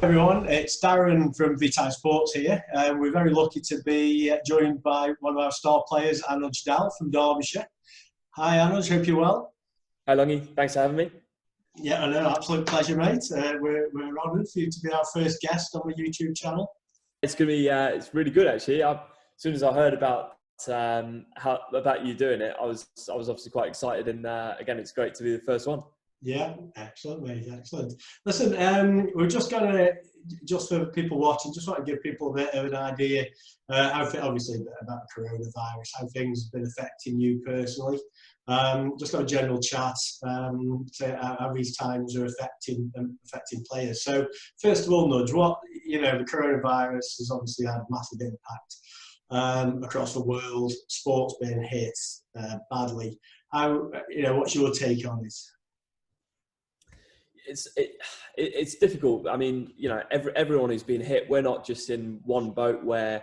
Everyone, it's Darren from Vitae Sports here. We're very lucky to be joined by one of our star players, Anuj Dal from Derbyshire. Hi Anuj, hope you're well. Hi Longy, thanks for having me. Yeah, I know, absolute pleasure, mate. We're honoured for you to be our first guest on the YouTube channel. It's going to be, it's really good actually. As soon as I heard about you doing it, I was obviously quite excited, and again, it's great to be the first one. Yeah, excellent, mate, excellent. Listen, we're just for people watching, just want to give people a bit of an idea, obviously about the coronavirus, how things have been affecting you personally. Just got a general chat, say how these times are affecting players. So first of all, Nudge, the coronavirus has obviously had a massive impact across the world. Sport's been hit badly. What's your take on this? It's difficult. I mean, everyone who's been hit. We're not just in one boat where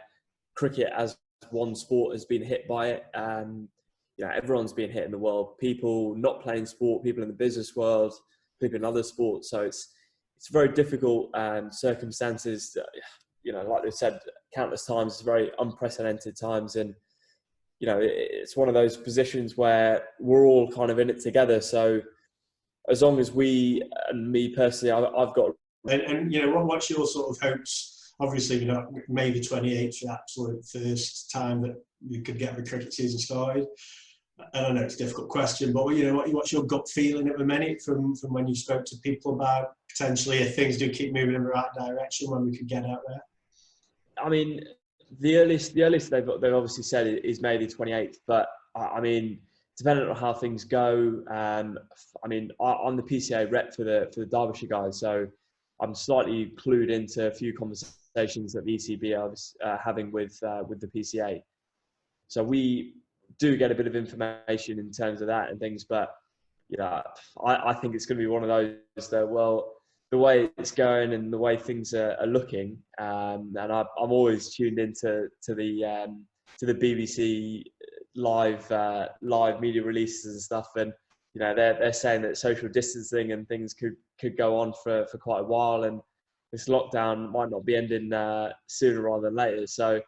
cricket as one sport has been hit by it. Everyone's been hit in the world. People not playing sport, people in the business world, people in other sports. So it's very difficult circumstances. Like they've said countless times, it's very unprecedented times, and it's one of those positions where we're all kind of in it together. So as long as we, and me personally, I've got. What's your sort of hopes? Obviously, May the 28th is the absolute first time that you could get the cricket season started. I don't know, it's a difficult question, but what's your gut feeling at the minute from when you spoke to people about potentially if things do keep moving in the right direction, when we could get out there? I mean, the earliest they've obviously said is May the 28th, but I mean, depending on how things go, I'm the PCA Rep for the Derbyshire guys, so I'm slightly clued into a few conversations that the ECB are having with the PCA. So we do get a bit of information in terms of that and things, but I think it's going to be one of those that, well, the way it's going and the way things are looking, and I'm always tuned into the BBC live media releases and stuff, and they're saying that social distancing and things could go on for quite a while, and this lockdown might not be ending sooner rather than later. So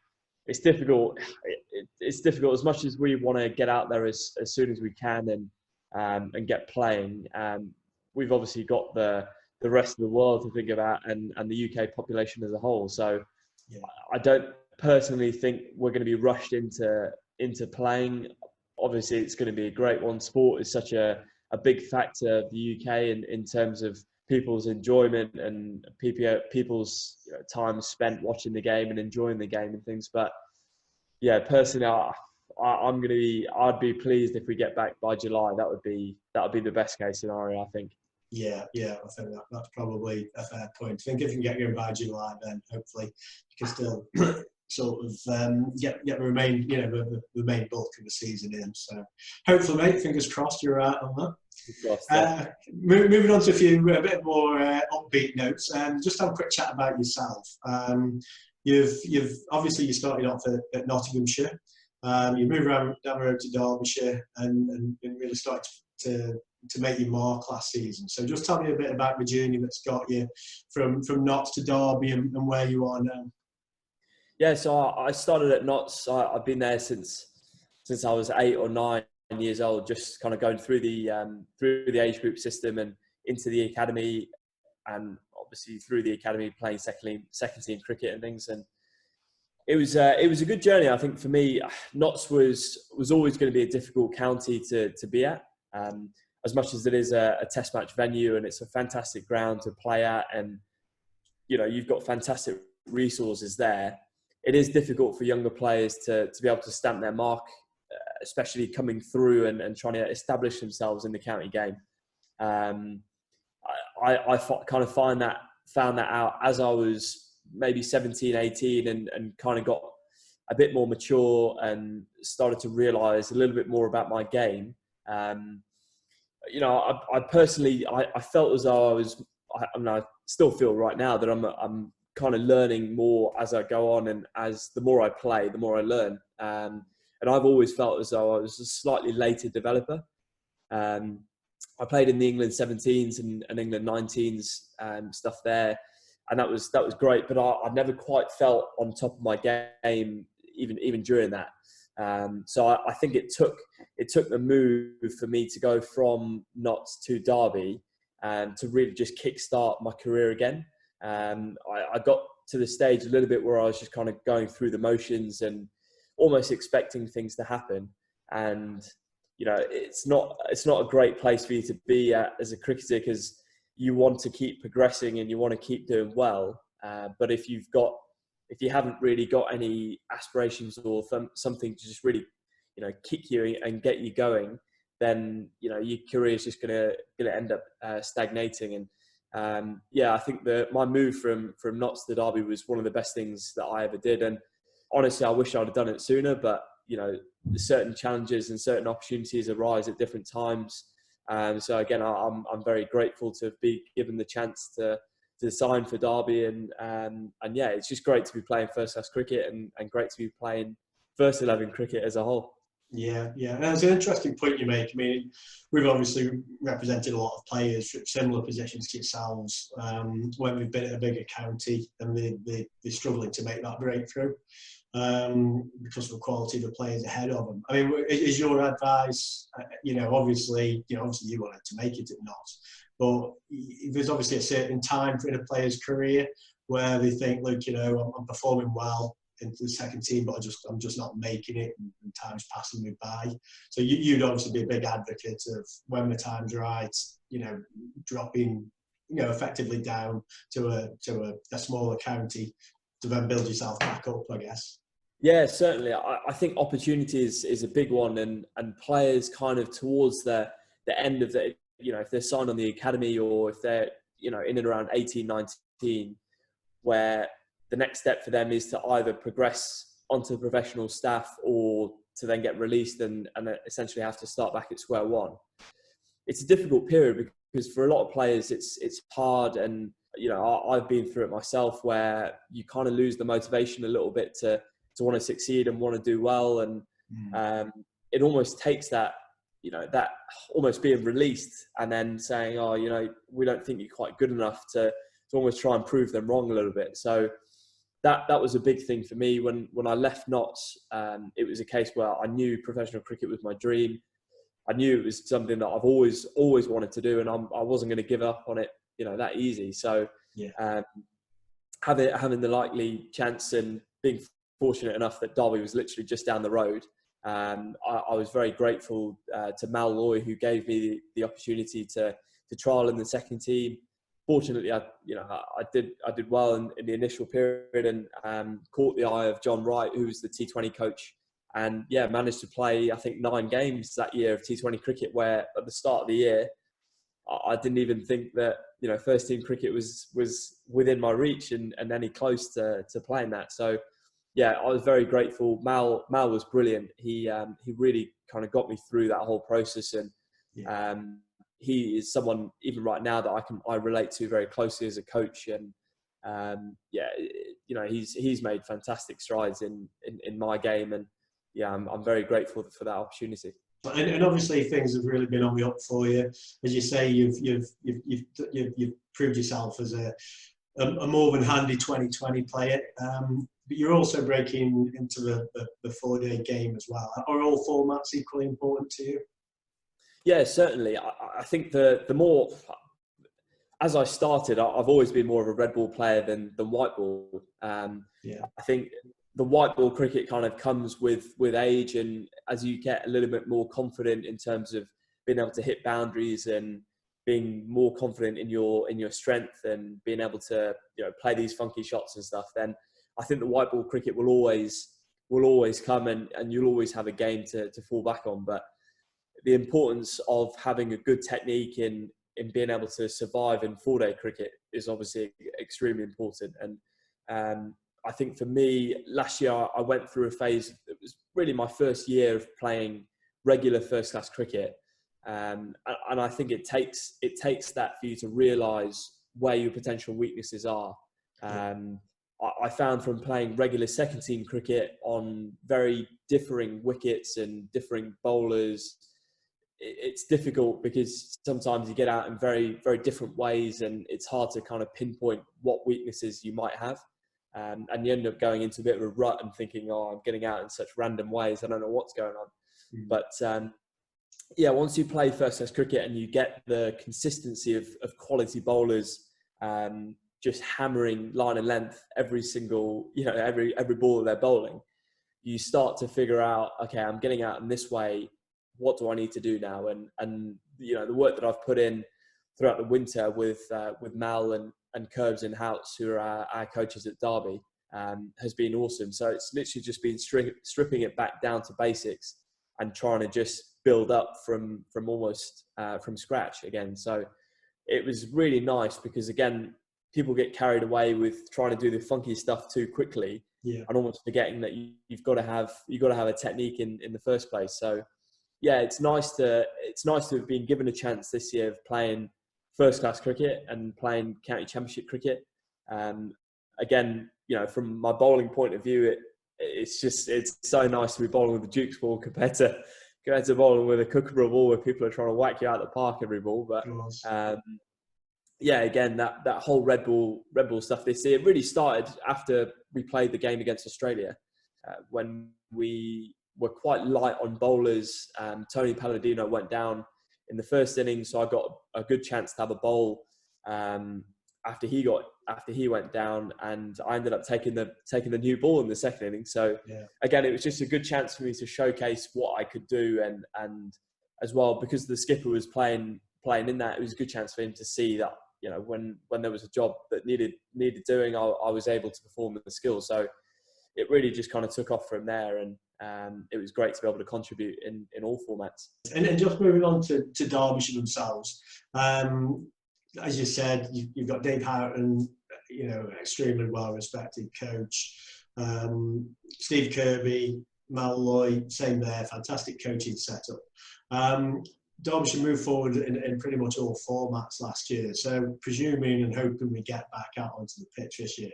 it's difficult. It's difficult as much as we want to get out there as soon as we can and get playing. We've obviously got the rest of the world to think about, and the UK population as a whole. So yeah. I don't personally think we're going to be rushed into playing. Obviously, it's going to be a great one. Sport is such a big factor of the UK in terms of people's enjoyment and people's time spent watching the game and enjoying the game and things. But yeah, personally, I'd be pleased if we get back by July. That would be the best case scenario, I think. Yeah, I think that's probably a fair point. I think if you can get going by July, then hopefully you can still sort of get the main main bulk of the season in. So hopefully, mate, fingers crossed you're right on that. Moving on to a bit more upbeat notes. Just have a quick chat about yourself. You've obviously you started off at Nottinghamshire. You moved around down the road to Derbyshire and really started to make your mark last season. So just tell me a bit about the journey that's got you from Notts to Derby and where you are now. Yeah, so I started at Notts. I've been there since I was 8 or 9 years old, just kind of going through the age group system and into the academy, and obviously through the academy playing second team cricket and things. And it was a good journey, I think, for me. Notts was always going to be a difficult county to be at, as much as it is a test match venue, and it's a fantastic ground to play at, and you've got fantastic resources there. It is difficult for younger players to be able to stamp their mark, especially coming through and trying to establish themselves in the county game. I kind of found that out as I was maybe 17, 18 and kind of got a bit more mature and started to realise a little bit more about my game. I personally felt as though I still feel right now that I'm kind of learning more as I go on, and as the more I play, the more I learn. And I've always felt as though I was a slightly later developer. I played in the England 17s and England 19s stuff there. that was great. But I never quite felt on top of my game even during that. So I think it took the move for me to go from Notts to Derby to really just kickstart my career again. I got to the stage a little bit where I was just kind of going through the motions and almost expecting things to happen. And it's not a great place for you to be at as a cricketer, because you want to keep progressing and you want to keep doing well. But if you haven't really got any aspirations or something to just really, kick you and get you going, then your career is just gonna end up stagnating. And I think my move from Notts to Derby was one of the best things that I ever did. And honestly, I wish I'd have done it sooner. But certain challenges and certain opportunities arise at different times. So again, I'm very grateful to be given the chance to sign for Derby, and it's just great to be playing first class cricket and great to be playing first 11 cricket as a whole. Yeah. And it's an interesting point you make. I mean, we've obviously represented a lot of players from similar positions to yourselves when we've been at a bigger county and they're struggling to make that breakthrough because of the quality of the players ahead of them. I mean, is your advice, obviously you wanted to make it at Notts, but there's obviously a certain time in a player's career where they think, look, I'm performing well into the second team, but I'm just not making it, and time's passing me by. So you'd obviously be a big advocate of when the time's right, dropping, effectively down to a smaller county to then build yourself back up, I guess. Yeah, certainly. I think opportunity is a big one, and players kind of towards the end of the, if they're signed on the academy, or if they're, in and around 18, 19, where the next step for them is to either progress onto professional staff or to then get released and essentially have to start back at square one. It's a difficult period because for a lot of players it's hard, and I've been through it myself, where you kind of lose the motivation a little bit to want to succeed and want to do well, and it almost takes that that almost being released and then saying, we don't think you're quite good enough, to almost try and prove them wrong a little bit. So that was a big thing for me when I left Notts. It was a case where I knew professional cricket was my dream. I knew it was something that I've always wanted to do, and I wasn't going to give up on it, that easy. So having the likely chance and being fortunate enough that Derby was literally just down the road, I was very grateful to Mal Loy, who gave me the opportunity to trial in the second team. Fortunately, I did well in the initial period, and caught the eye of John Wright, who was the T20 coach, and managed to play, I think, 9 games that year of T20 cricket, where at the start of the year I didn't even think that first team cricket was within my reach and any close to playing that. So I was very grateful. Mal was brilliant. He really kind of got me through that whole process, and he is someone even right now that I relate to very closely as a coach, and he's made fantastic strides in my game, and I'm very grateful for that opportunity. And obviously things have really been on the up for you, as you say. You've proved yourself as a more than handy 2020 player, but you're also breaking into the 4-day game as well. Are all formats equally important to you? Yeah, certainly. I think the more, as I started, I've always been more of a red ball player than white ball. I think the white ball cricket kind of comes with age, and as you get a little bit more confident in terms of being able to hit boundaries and being more confident in your strength and being able to play these funky shots and stuff, then I think the white ball cricket will always come, and you'll always have a game to fall back on. But the importance of having a good technique in being able to survive in 4-day cricket is obviously extremely important. And I think for me, last year I went through a phase. It was really my first year of playing regular first class cricket, and I think it takes that for you to realise where your potential weaknesses are. I found from playing regular second team cricket on very differing wickets and differing bowlers, it's difficult because sometimes you get out in very, very different ways, and it's hard to kind of pinpoint what weaknesses you might have. And you end up going into a bit of a rut and thinking, oh, I'm getting out in such random ways. I don't know what's going on. But yeah, once you play first class cricket and you get the consistency of quality bowlers just hammering line and length every single, every ball that they're bowling, you start to figure out, okay, I'm getting out in this way. What do I need to do now? And the work that I've put in throughout the winter with Mal and Curbs in house, who are our coaches at Derby, has been awesome. So it's literally just been stripping it back down to basics and trying to just build up from almost from scratch again. So it was really nice because, again, people get carried away with trying to do the funky stuff too quickly, and almost forgetting that you've got to have a technique in the first place. So yeah, it's nice to have been given a chance this year of playing first class cricket and playing county championship cricket. Again, from my bowling point of view, it's so nice to be bowling with the Duke's ball compared to bowling with a Kookaburra ball where people are trying to whack you out of the park every ball. But yeah, again, that whole Red Bull stuff this year really started after we played the game against Australia, when we were quite light on bowlers. Tony Palladino went down in the first innings, so I got a good chance to have a bowl after he went down, and I ended up taking the new ball in the second inning. So again, it was just a good chance for me to showcase what I could do, and as well, because the skipper was playing in that, it was a good chance for him to see that when there was a job that needed doing, I was able to perform with the skills. So it really just kind of took off from there, and it was great to be able to contribute in all formats. And then just moving on to Derbyshire themselves, as you said, you've got Dave Houghton, extremely well-respected coach. Steve Kirby, Mal Lloyd, same there, fantastic coaching setup. Derbyshire moved forward in pretty much all formats last year. So presuming and hoping we get back out onto the pitch this year,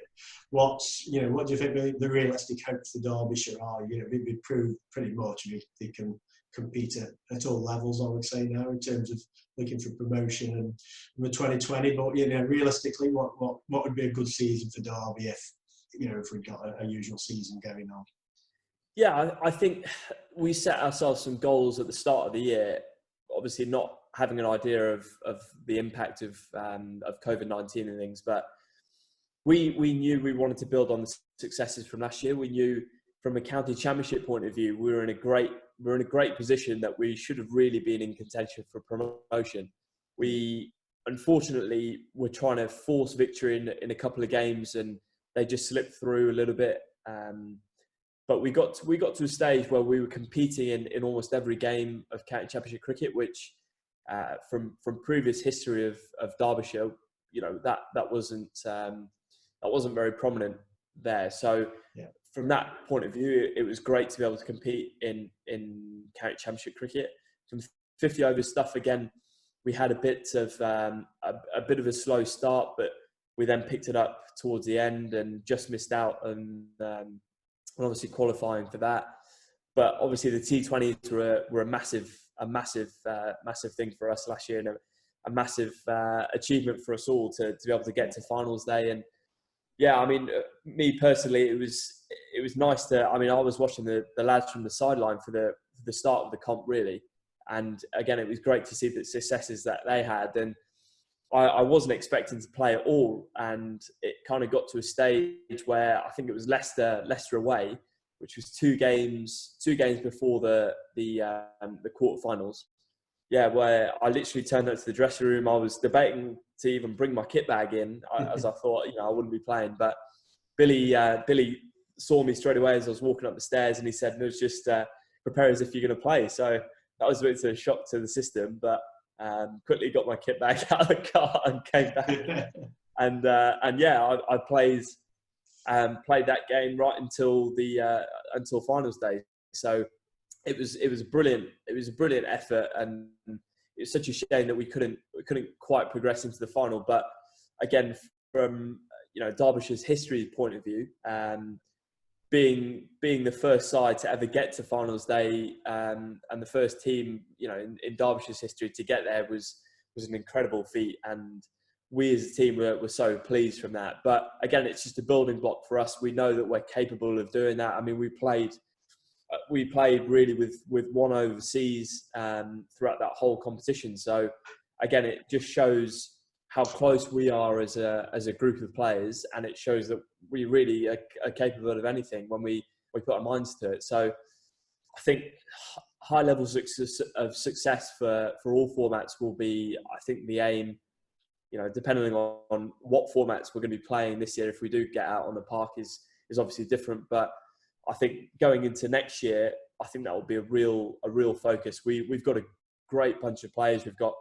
what do you think the realistic hopes for Derbyshire are? We've proved pretty much they can compete at all levels, I would say now, in terms of looking for promotion and the 2020. But realistically, what would be a good season for Derby if we got a usual season going on? Yeah, I think we set ourselves some goals at the start of the year. Obviously, not having an idea of the impact of COVID-19 and things, but we knew we wanted to build on the successes from last year. We knew from a county championship point of view, we're in a great position that we should have really been in contention for promotion. We unfortunately were trying to force victory in a couple of games, and they just slipped through a little bit. But we got to a stage where we were competing in almost every game of county championship cricket, which from previous history of Derbyshire, that wasn't very prominent there. So from that point of view, it was great to be able to compete in county championship cricket. Some 50 over stuff again. We had a bit of a slow start, but we then picked it up towards the end and just missed out on obviously qualifying for that. But obviously the T20s were a massive thing for us last year, and a massive achievement for us all to be able to get to finals day. And yeah, I mean, me personally, it was nice to. I mean, I was watching the lads from the sideline for the start of the comp, really, and again, it was great to see the successes that they had. And I wasn't expecting to play at all, and it kind of got to a stage where I think it was Leicester away, which was two games before the quarterfinals. Yeah, where I literally turned up to the dressing room. I was debating to even bring my kit bag in, as I thought I wouldn't be playing. But Billy saw me straight away as I was walking up the stairs, and he said, "No, just prepare as if you're going to play." So that was a bit of a shock to the system, but. Quickly got my kit bag out of the car and came back, and yeah, I played that game right until finals day. So it was a brilliant effort, and it was such a shame that we couldn't quite progress into the final. But again, from Derbyshire's history point of view, being the first side to ever get to finals day, and the first team, you know, in Derbyshire's history to get there was an incredible feat, and we as a team were so pleased from that. But again, it's just a building block for us. We know that we're capable of doing that. I mean, we played really with one overseas throughout that whole competition. So again, it just shows how close we are as a group of players, and it shows that we really are capable of anything when we put our minds to it. So I think high levels of success for all formats will be, I think, the aim. You know, depending on what formats we're going to be playing this year, if we do get out on the park, is obviously different. But I think going into next year, I think that will be a real focus. We've got a great bunch of players. We've got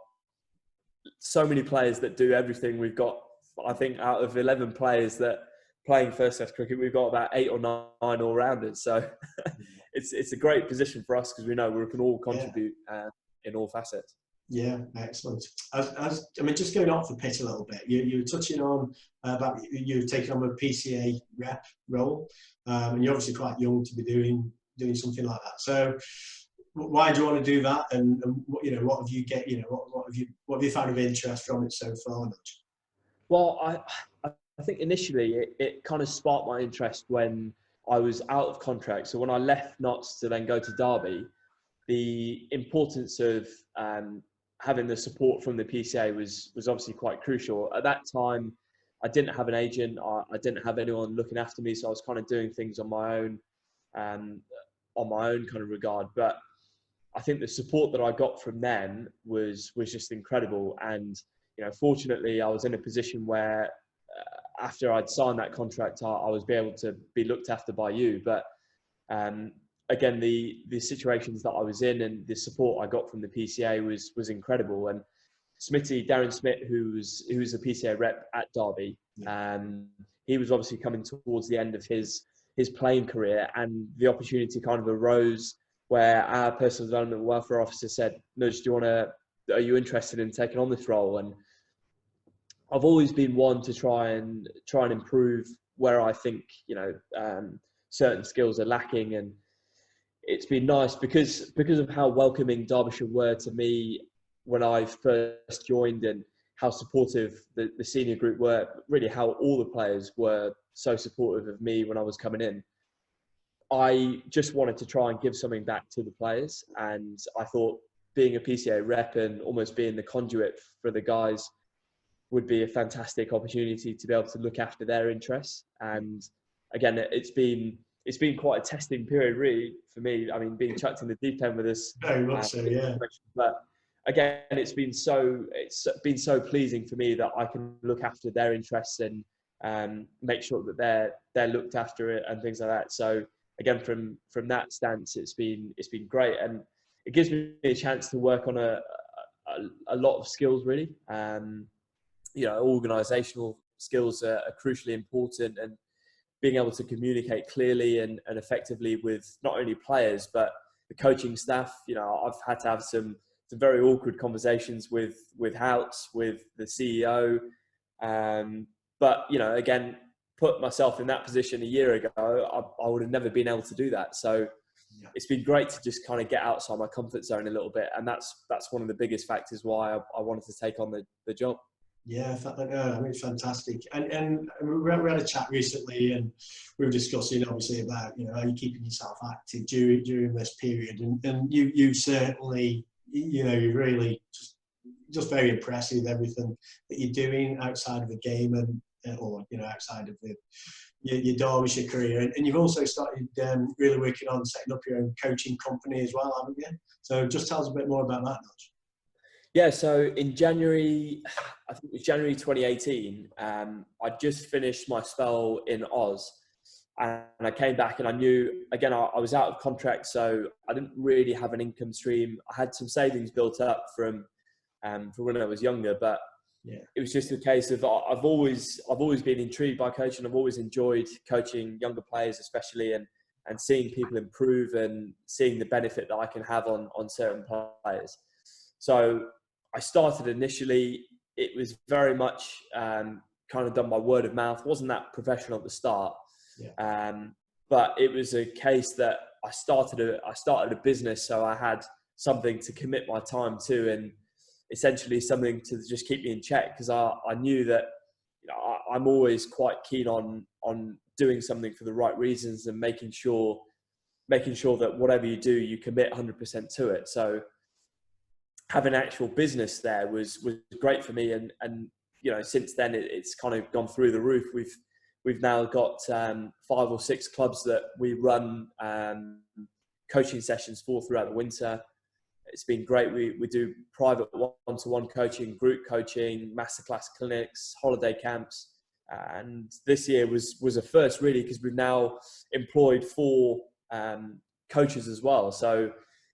so many players that do everything. We've got, I think, out of 11 players that playing first class cricket, we've got about 8 or 9 all-rounders. So it's a great position for us because we know we can all contribute in all facets. Yeah, excellent. I mean, just going off the pitch a little bit, you were touching on about you've taken on a PCA Rep role, and you're obviously quite young to be doing something like that. So, why do you want to do that? And what have you get? What have you found of interest from it so far? Well, I think initially it kind of sparked my interest when I was out of contract. So when I left Notts to then go to Derby, the importance of having the support from the PCA was obviously quite crucial. At that time, I didn't have an agent. I didn't have anyone looking after me, so I was kind of doing things on my own kind of regard. But I think the support that I got from them was just incredible. And fortunately, I was in a position where after I'd signed that contract, I was able to be looked after by you. But again, the situations that I was in and the support I got from the PCA was incredible. And Darren Smith, who's a PCA rep at Derby, he was obviously coming towards the end of his playing career, and the opportunity kind of arose where our personal development welfare officer said, "Nudge, are you interested in taking on this role?" And I've always been one to try and improve where I think certain skills are lacking, and it's been nice because of how welcoming Derbyshire were to me when I first joined, and how supportive the senior group were. Really, how all the players were so supportive of me when I was coming in. I just wanted to try and give something back to the players, and I thought being a PCA rep and almost being the conduit for the guys would be a fantastic opportunity to be able to look after their interests. And again, it's been quite a testing period, really, for me. I mean, being chucked in the deep end with us. Very much so, yeah. But again, it's been so pleasing for me that I can look after their interests and make sure that they're looked after it and things like that. So again, from that stance, it's been great, and it gives me a chance to work on a lot of skills, really. Organisational skills are crucially important, and being able to communicate clearly and effectively with not only players but the coaching staff. I've had to have some very awkward conversations with Houts, with the CEO, but again, put myself in that position a year ago, I would have never been able to do that. So it's been great to just kind of get outside my comfort zone a little bit, and that's one of the biggest factors why I wanted to take on the job. Yeah, I mean, it's fantastic. And we had a chat recently, and we were discussing obviously about how you're keeping yourself active during this period, and you certainly you're really just very impressive, everything that you're doing outside of the game and or outside of your Derbyshire career, and you've also started really working on setting up your own coaching company as well, haven't you? So just tell us a bit more about that, Nudge. Yeah, so in January, I think it was January 2018, I just finished my spell in Oz, and I came back, and I knew, again, I was out of contract, so I didn't really have an income stream. I had some savings built up from when I was younger, but it was just a case of I've always been intrigued by coaching. I've always enjoyed coaching younger players, especially, and seeing people improve and seeing the benefit that I can have on certain players. So I started initially, it was very much kind of done by word of mouth. Wasn't that professional at the start. but it was a case that I started a business, so I had something to commit my time to, and essentially something to just keep me in check, because I knew that, you know, I'm always quite keen on doing something for the right reasons and making sure that whatever you do, you commit 100% to it. So having an actual business there was great for me, and you know, since then it's kind of gone through the roof. We've now got 5 or 6 clubs that we run coaching sessions for throughout the winter. It's been great. We do private one-to-one coaching, group coaching, masterclass clinics, holiday camps. And this year was a first, really, because we've now employed 4 coaches as well. So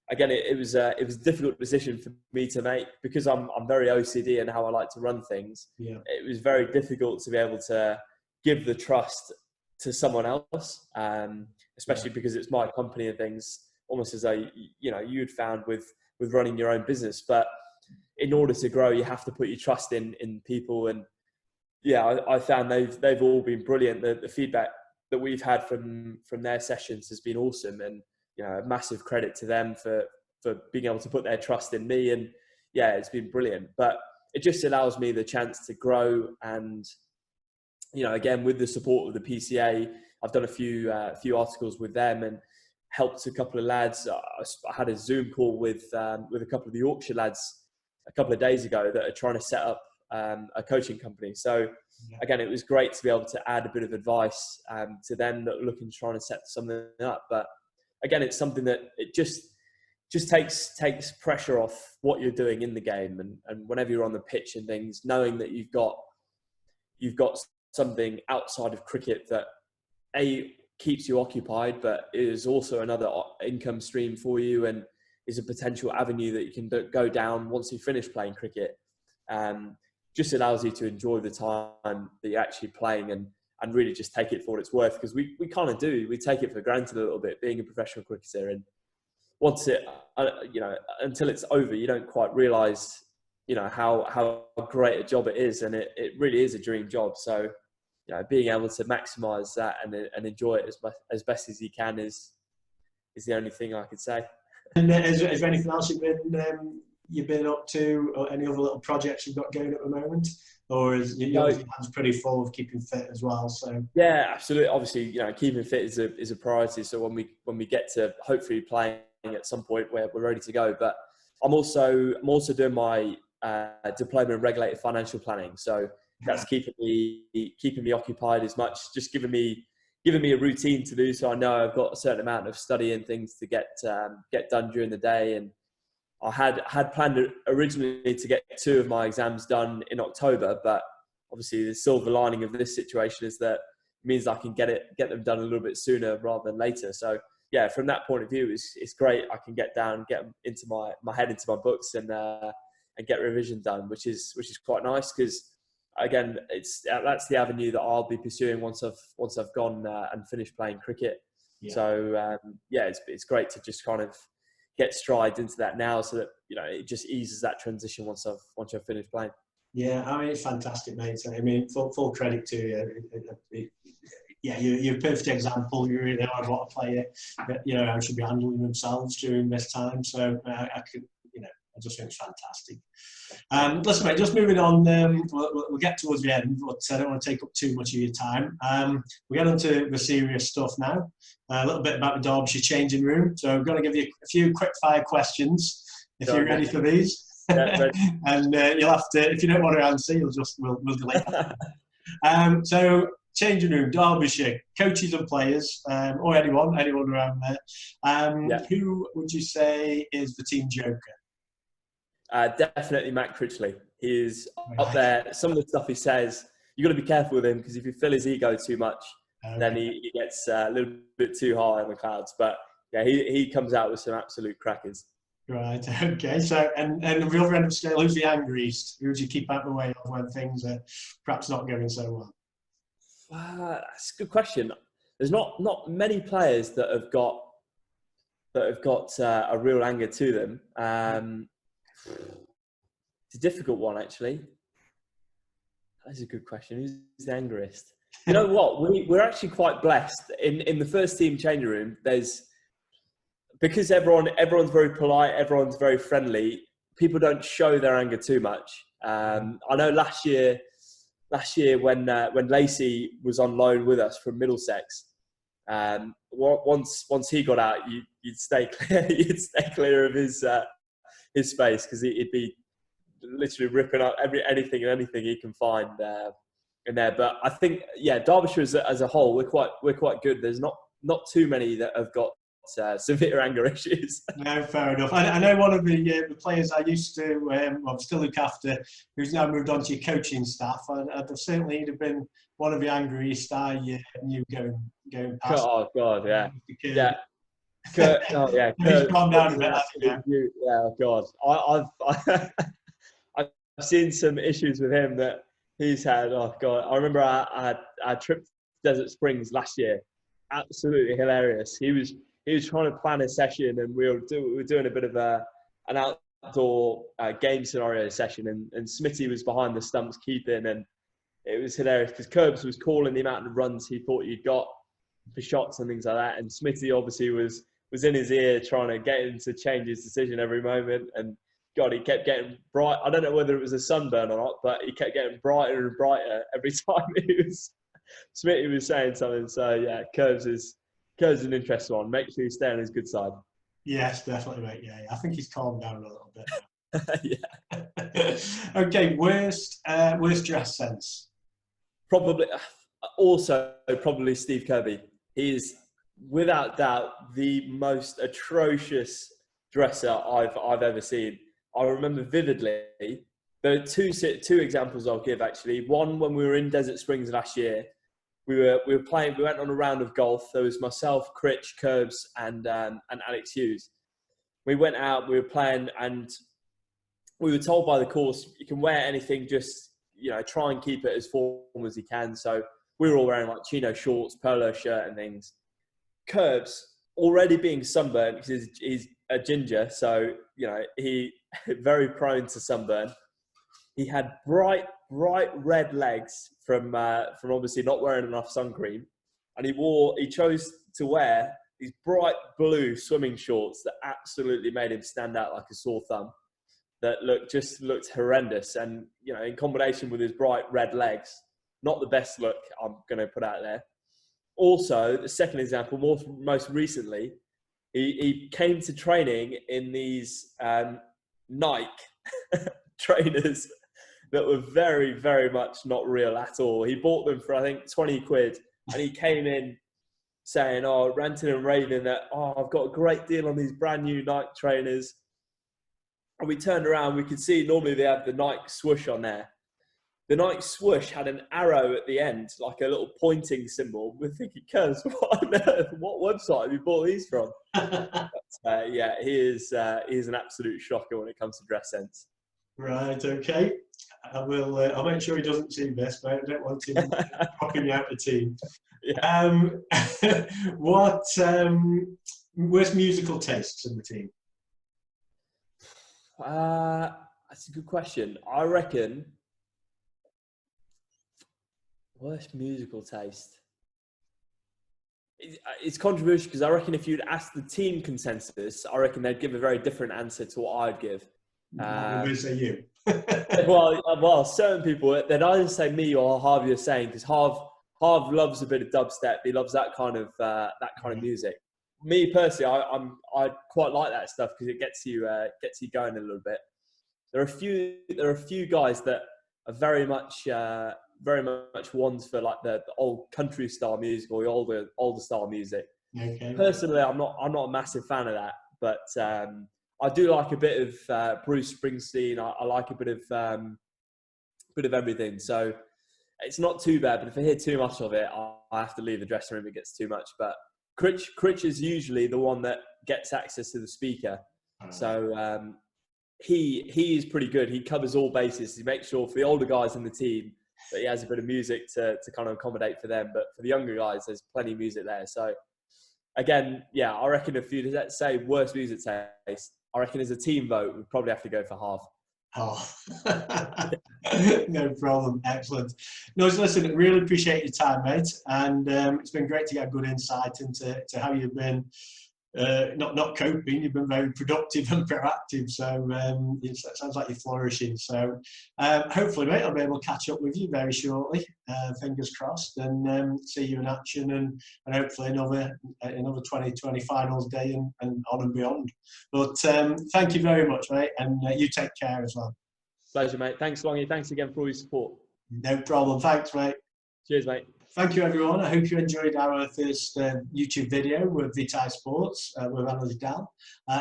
again, it was a difficult decision for me to make, because I'm very OCD in how I like to run things. Yeah. It was very difficult to be able to give the trust to someone else, especially because it's my company and things, almost as though, you know, you'd found with running your own business. But in order to grow, you have to put your trust in people. And yeah, I found they've all been brilliant. The feedback that we've had from their sessions has been awesome, and you know, a massive credit to them for being able to put their trust in me. And yeah, it's been brilliant. But it just allows me the chance to grow. And you know, again, with the support of the PCA, I've done a few articles with them and helped a couple of lads. I had a Zoom call with a couple of the Yorkshire lads a couple of days ago that are trying to set up a coaching company. So again, it was great to be able to add a bit of advice to them that are looking to try and set something up. But again, it's something that it just takes pressure off what you're doing in the game, and whenever you're on the pitch and things, knowing that you've got something outside of cricket that keeps you occupied, but is also another income stream for you, and is a potential avenue that you can go down once you finish playing cricket. Just allows you to enjoy the time that you're actually playing, and really just take it for what it's worth, because we kind of do. We take it for granted a little bit, being a professional cricketer, and once it, you know, until it's over, you don't quite realise, you know, how great a job it is, and it really is a dream job. So, you know, being able to maximise that and enjoy it as best as you can is the only thing I could say. And is there anything else you've been up to, or any other little projects you've got going at the moment? Or is your hands pretty full of keeping fit as well? So yeah, absolutely. Obviously, you know, keeping fit is a priority. So when we get to hopefully playing at some point where we're ready to go, but I'm also doing my diploma in regulated financial planning. So that's keeping me occupied as much, just giving me a routine to do. So I know I've got a certain amount of study and things to get done during the day. And I had planned originally to get 2 of my exams done in October, but obviously the silver lining of this situation is that it means I can get them done a little bit sooner rather than later. So yeah, from that point of view, it's great. I can get into my head into my books and get revision done, which is quite nice, because again, that's the avenue that I'll be pursuing once I've gone and finished playing cricket. Yeah. So yeah, it's great to just kind of get stride into that now, so that, you know, it just eases that transition once I've finished playing. Yeah, I mean, it's fantastic, mate. I mean, full credit to you. Yeah, you're a perfect example. You really know what a player, you know, how should be handling themselves during this time. So I just think it's fantastic. Listen, mate, just moving on. We'll get towards the end, but I don't want to take up too much of your time. We get on to the serious stuff now. A little bit about the Derbyshire changing room. So I'm going to give you a few quick-fire questions, if you're ready for these. Yeah, and you'll have to, if you don't want to answer, we'll delete that. So, changing room, Derbyshire, coaches and players, or anyone around there. Who would you say is the team joker? Definitely Matt Critchley. He's up there. Some of the stuff he says, you've got to be careful with him, because if you fill his ego too much, then he gets a little bit too high in the clouds. But yeah, he comes out with some absolute crackers. Right, okay. So, and on the other end of the scale, who's the angriest? Who would you keep out of the way of when things are perhaps not going so well? That's a good question. There's not many players that have got a real anger to them. It's a difficult one, actually. That's a good question. Who's the angriest? You know what? We're actually quite blessed. In the first team changing room, because everyone's very polite, everyone's very friendly. People don't show their anger too much. I know last year when Lacey was on loan with us from Middlesex, once he got out, you'd stay clear of his space, because he'd be literally ripping up anything he can find in there. But I think, yeah, Derbyshire as a whole, we're quite good. There's not too many that have got severe anger issues. No, fair enough. I know one of the players I used to, still look after, who's now moved on to your coaching staff. I'd certainly have been one of the angriest I knew going past. Oh God, yeah, because, yeah. Kurt, oh yeah, he's gone down a bit, hasn't he? Yeah, God, I've seen some issues with him that he's had. Oh God, I remember our trip to Desert Springs last year. Absolutely hilarious. He was trying to plan a session, and we were doing a bit of an outdoor game scenario session, and Smitty was behind the stumps keeping, and it was hilarious because Curbs was calling the amount of runs he thought you'd got for shots and things like that, and Smitty obviously was in his ear trying to get him to change his decision every moment, and God, he kept getting bright. I don't know whether it was a sunburn or not, but he kept getting brighter and brighter every time Smitty was saying something. So yeah, Curbs is an interesting one. Make sure you stay on his good side. Yes, definitely, mate. Yeah. I think he's calmed down a little bit. Yeah. Okay, worst dress sense. Probably Steve Kirby. He's without doubt the most atrocious dresser I've ever seen. I remember vividly. There are two examples I'll give actually. One, when we were in Desert Springs last year, we were playing. We went on a round of golf. There was myself, Critch, Curbs, and Alex Hughes. We went out. We were playing, and we were told by the course, you can wear anything, just try and keep it as formal as you can. So we were all wearing like chino shorts, polo shirt, and things. Curbs, already being sunburned because he's a ginger, so he very prone to sunburn. He had bright red legs from obviously not wearing enough sun cream, and he chose to wear these bright blue swimming shorts that absolutely made him stand out like a sore thumb. That looked horrendous, and in combination with his bright red legs, not the best look I'm going to put out there. Also, the second example, most recently, he came to training in these Nike trainers that were very, very much not real at all. He bought them for, I think, 20 quid, and he came in saying, ranting and raving that, I've got a great deal on these brand new Nike trainers. And we turned around, we could see normally they have the Nike swoosh on there. The Nike swoosh had an arrow at the end, like a little pointing symbol. We're thinking, Cuz, what on earth? What website have you bought these from? But, yeah, he is an absolute shocker when it comes to dress sense. Right, okay. I'll make sure he doesn't see this, but I don't want him knocking you out the team. Yeah. What worst musical tastes in the team? That's a good question. I reckon worst musical taste. It's controversial because I reckon if you'd ask the team consensus, I reckon they'd give a very different answer to what I'd give. I'm going to say you. well, certain people, they'd either say me or Harvey are saying, because Harv loves a bit of dubstep. He loves that kind of music. Me personally, I quite like that stuff because it gets you going a little bit. There are a few guys that are very much ones for like the old country style music or the older style music. Okay. Personally, I'm not a massive fan of that, but I do like a bit of Bruce Springsteen. I like a bit of everything. So it's not too bad. But if I hear too much of it, I have to leave the dressing room. It gets too much. But Critch is usually the one that gets access to the speaker. So he is pretty good. He covers all bases. He makes sure for the older guys in the team that he has a bit of music to kind of accommodate for them. But for the younger guys, there's plenty of music there. So again, yeah, I reckon if you let's say worst music taste, I reckon as a team vote, we'd probably have to go for Harv. Oh, no problem. Excellent. No, so listen, really appreciate your time, mate. And it's been great to get a good insight into how you've been, not coping, you've been very productive and proactive. So it sounds like you're flourishing. So hopefully, mate, I'll be able to catch up with you very shortly. Fingers crossed, and see you in action, and hopefully another 2020 finals day and on and beyond. But thank you very much, mate, and you take care as well. Pleasure, mate. Thanks, Longy. Thanks again for all your support. No problem. Thanks, mate. Cheers, mate. Thank you, everyone. I hope you enjoyed our first YouTube video with Vitae Sports with Anuj Dal.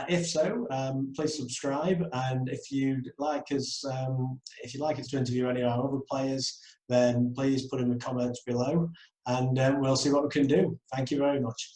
If so, please subscribe, and if you'd like us to interview any of our other players, then please put in the comments below, and we'll see what we can do. Thank you very much.